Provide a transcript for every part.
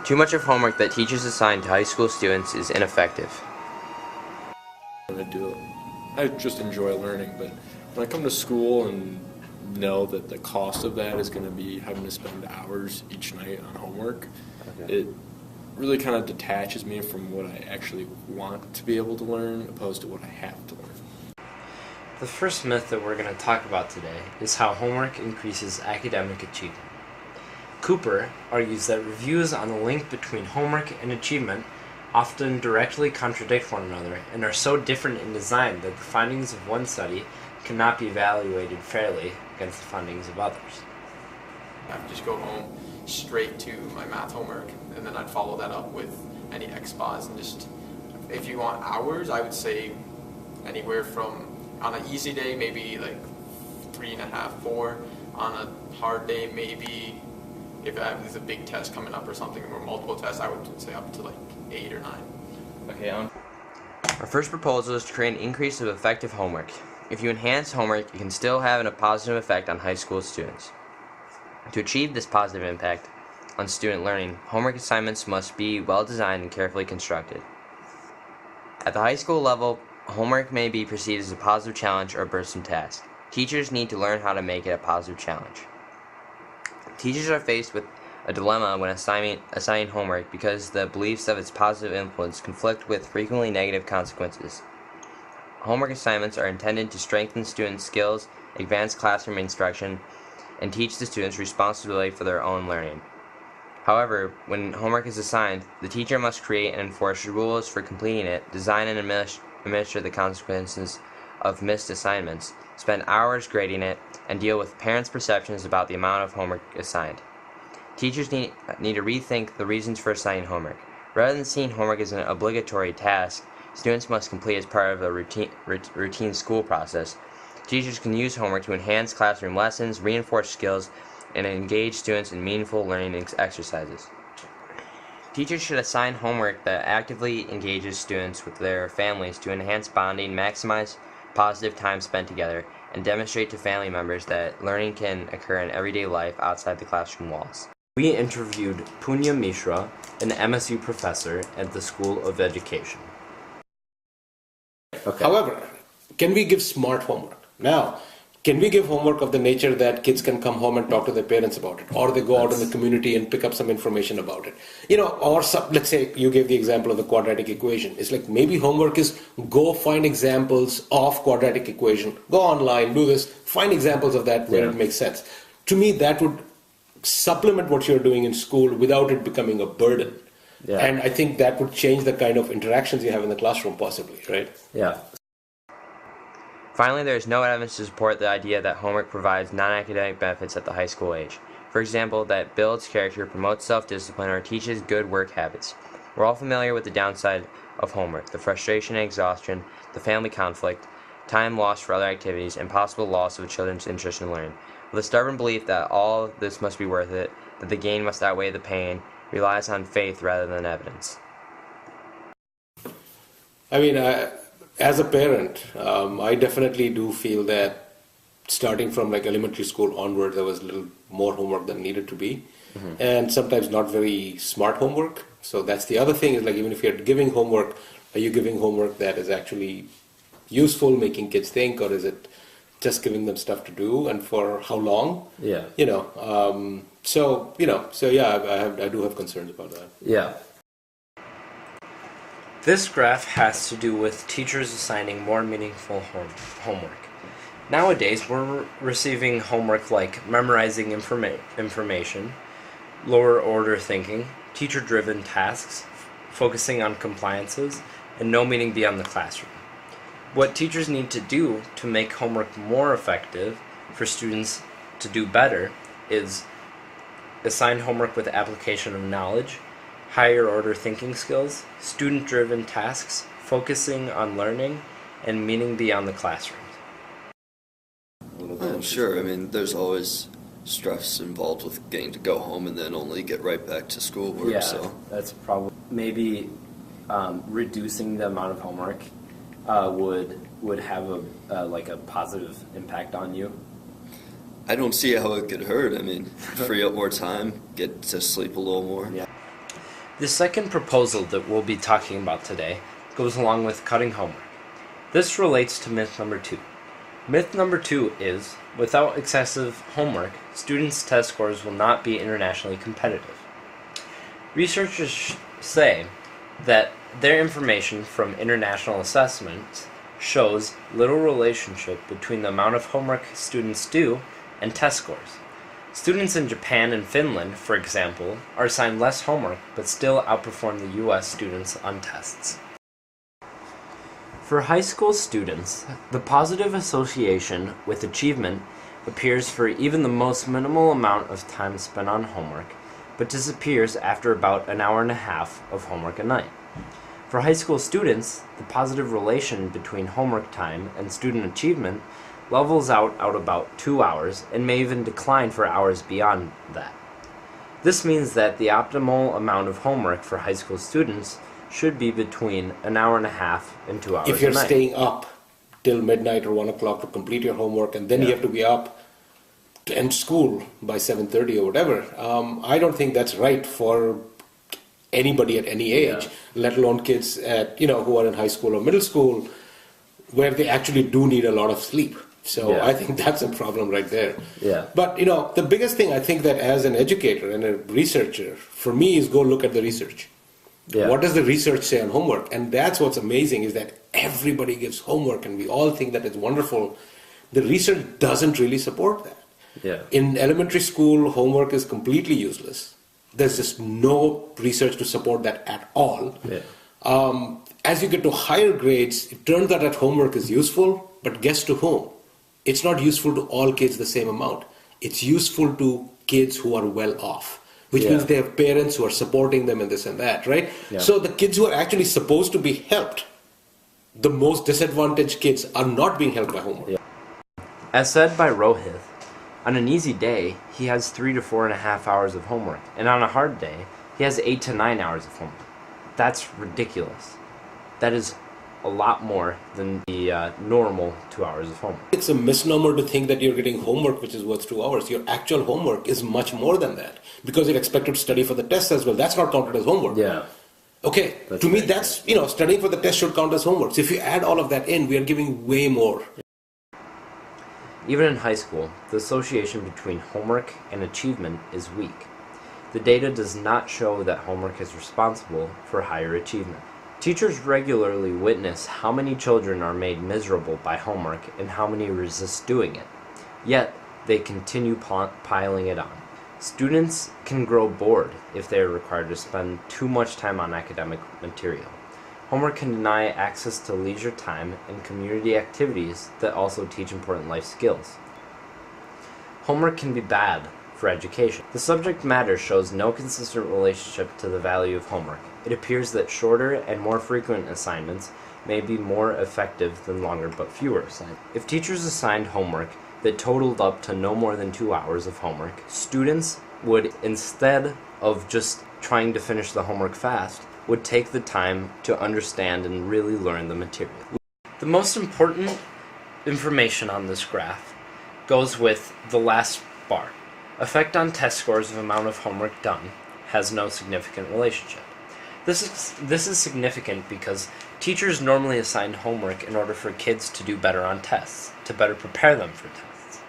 Too much of homework that teachers assign to high school students is ineffective. I just enjoy learning, but when I come to school and know that the cost of that is going to be having to spend hours each night on homework, it really kind of detaches me from what I actually want to be able to learn opposed to what I have to learn. The first myth that we're going to talk about today is how homework increases academic achievement. Cooper argues that reviews on the link between homework and achievement often directly contradict one another and are so different in design that the findings of one study cannot be evaluated fairly against the findings of others. I would just go home straight to my math homework, and then I'd follow that up with any XPOS. And just, if you want hours, I would say anywhere from, on an easy day, maybe like 3.5, 4. On a hard day, maybe, if there's a big test coming up or something, or multiple tests, I would say up to like 8 or 9. Okay, Our first proposal is to create an increase of effective homework. If you enhance homework, you can still have a positive effect on high school students. To achieve this positive impact on student learning, homework assignments must be well designed and carefully constructed. At the high school level, homework may be perceived as a positive challenge or a burdensome task. Teachers need to learn how to make it a positive challenge. Teachers are faced with a dilemma when assigning homework because the beliefs of its positive influence conflict with frequently negative consequences. Homework assignments are intended to strengthen students' skills, advance classroom instruction, and teach the students responsibility for their own learning. However, when homework is assigned, the teacher must create and enforce rules for completing it, design and administer the consequences of missed assignments, spend hours grading it, and deal with parents' perceptions about the amount of homework assigned. Teachers need to rethink the reasons for assigning homework. Rather than seeing homework as an obligatory task students must complete as part of a routine school process, teachers can use homework to enhance classroom lessons, reinforce skills, and engage students in meaningful learning exercises. Teachers should assign homework that actively engages students with their families to enhance bonding, maximize positive time spent together, and demonstrate to family members that learning can occur in everyday life outside the classroom walls. We interviewed Punya Mishra, an MSU professor at the School of Education. Okay. However, can we give smart homework? Now, can we give homework of the nature that kids can come home and talk to their parents about it, or they go out in the community and pick up some information about it? Or let's say you gave the example of the quadratic equation. It's like maybe homework is go find examples of quadratic equation, go online, do this, find examples of that where it makes sense. To me, that would supplement what you're doing in school without it becoming a burden. Yeah. And I think that would change the kind of interactions you have in the classroom possibly, right? Yeah. Finally, there is no evidence to support the idea that homework provides non-academic benefits at the high school age. For example, that it builds character, promotes self-discipline, or teaches good work habits. We're all familiar with the downside of homework, the frustration and exhaustion, the family conflict, time lost for other activities, and possible loss of a children's interest in learning. With a stubborn belief that all of this must be worth it, that the gain must outweigh the pain, relies on faith rather than evidence. I mean, as a parent, I definitely do feel that starting from like elementary school onward, there was a little more homework than needed to be, and sometimes not very smart homework. So that's the other thing, is like, even if you're giving homework, are you giving homework that is actually useful, making kids think, or is it just giving them stuff to do, and for how long? Yeah. So yeah, I do have concerns about that. Yeah. This graph has to do with teachers assigning more meaningful homework. Nowadays, we're receiving homework like memorizing information, lower order thinking, teacher-driven tasks, focusing on compliances, and no meaning beyond the classroom. What teachers need to do to make homework more effective for students to do better is assign homework with application of knowledge, higher order thinking skills, student-driven tasks, focusing on learning, and meaning beyond the classroom. Oh, sure. I mean, there's always stress involved with getting to go home and then only get right back to schoolwork. Yeah, so that's probably maybe reducing the amount of homework would have a positive impact on you. I don't see how it could hurt. I mean, free up more time, get to sleep a little more. Yeah. The second proposal that we'll be talking about today goes along with cutting homework. This relates to myth number 2. Myth number 2 is, without excessive homework, students' test scores will not be internationally competitive. Researchers say that their information from international assessments shows little relationship between the amount of homework students do and test scores. Students in Japan and Finland, for example, are assigned less homework but still outperform the US students on tests. For high school students, the positive association with achievement appears for even the most minimal amount of time spent on homework, but disappears after about an hour and a half of homework a night. For high school students, the positive relation between homework time and student achievement levels out about 2 hours and may even decline for hours beyond that. This means that the optimal amount of homework for high school students should be between an hour and a half and 2 hours If you're a night. staying up till midnight or 1 o'clock to complete your homework, and then you have to be up to end school by 7:30 or whatever, I don't think that's right for anybody at any age, let alone kids at who are in high school or middle school, where they actually do need a lot of sleep. So I think that's a problem right there. Yeah. But the biggest thing I think that as an educator and a researcher, for me, is go look at the research. Yeah. What does the research say on homework? And that's what's amazing, is that everybody gives homework and we all think that it's wonderful. The research doesn't really support that. Yeah. In elementary school, homework is completely useless. There's just no research to support that at all. Yeah. As you get to higher grades, it turns out that homework is useful, but guess to whom? It's not useful to all kids the same amount. It's useful to kids who are well off, which means they have parents who are supporting them and this and that, right? Yeah. So the kids who are actually supposed to be helped, the most disadvantaged kids, are not being helped by homework. Yeah. As said by Rohit, on an easy day, he has 3 to 4.5 hours of homework, and on a hard day, he has 8 to 9 hours of homework. That's ridiculous. That is a lot more than the normal 2 hours of homework. It's a misnomer to think that you're getting homework which is worth 2 hours. Your actual homework is much more than that, because you're expected to study for the test as well. That's not counted as homework. Yeah. Okay, to me that's, studying for the test should count as homework. So if you add all of that in, we are giving way more. Even in high school, the association between homework and achievement is weak. The data does not show that homework is responsible for higher achievement. Teachers regularly witness how many children are made miserable by homework and how many resist doing it. Yet, they continue piling it on. Students can grow bored if they are required to spend too much time on academic material. Homework can deny access to leisure time and community activities that also teach important life skills. Homework can be bad for education. The subject matter shows no consistent relationship to the value of homework. It appears that shorter and more frequent assignments may be more effective than longer but fewer assignments. If teachers assigned homework that totaled up to no more than 2 hours of homework, students would, instead of just trying to finish the homework fast, would take the time to understand and really learn the material. The most important information on this graph goes with the last bar. Effect on test scores of amount of homework done has no significant relationship. This is significant because teachers normally assign homework in order for kids to do better on tests, to better prepare them for tests.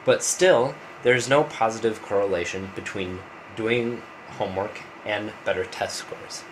But still, there is no positive correlation between doing homework and better test scores.